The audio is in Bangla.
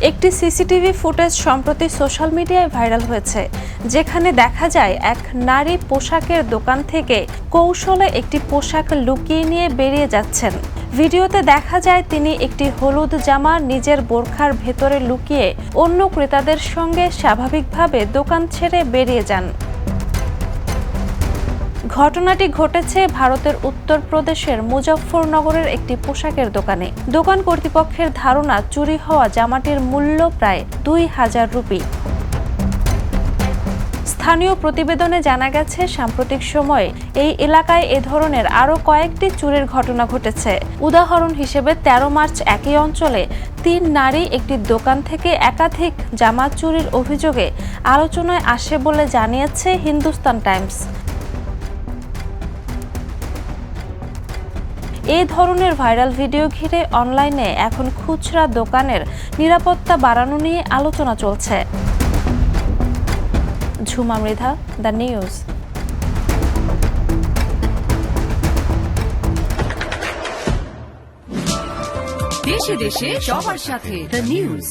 একটি সিসিটিভি ফুটেজ সম্প্রতি সোশ্যাল মিডিয়ায় ভাইরাল হয়েছে, যেখানে দেখা যায় এক নারী পোশাকের দোকান থেকে কৌশলে একটি পোশাক লুকিয়ে নিয়ে বেরিয়ে যাচ্ছেন। ভিডিওতে দেখা যায় তিনি একটি হলুদ জামা নিজের বোরখার ভেতরে লুকিয়ে অন্য ক্রেতাদের সঙ্গে স্বাভাবিকভাবে দোকান ছেড়ে বেরিয়ে যান। ঘটনাটি ঘটেছে ভারতের উত্তরপ্রদেশের মুজফ্ফরনগরের একটি পোশাকের দোকানে। দোকান কর্তৃপক্ষের ধারণা চুরি হওয়া জামাটির মূল্য প্রায় ২,০০০ রুপি। স্থানীয় প্রতিবেদনে জানা গেছে, সাম্প্রতিক সময়ে এই এলাকায় এ ধরনের আরও কয়েকটি চুরির ঘটনা ঘটেছে। উদাহরণ হিসেবে ১৩ মার্চ একই অঞ্চলে ৩ নারী একটি দোকান থেকে একাধিক জামা চুরির অভিযোগে আলোচনায় আসে বলে জানিয়েছে হিন্দুস্তান টাইমস। এই ধরনের ভাইরাল ভিডিও ঘিরে অনলাইনে এখন খুচরা দোকানের নিরাপত্তা বাড়ানো নিয়ে আলোচনা চলছে। Jhuma Mridha, the news. দেশে দেশে সবার সাথে দ্য নিউজ।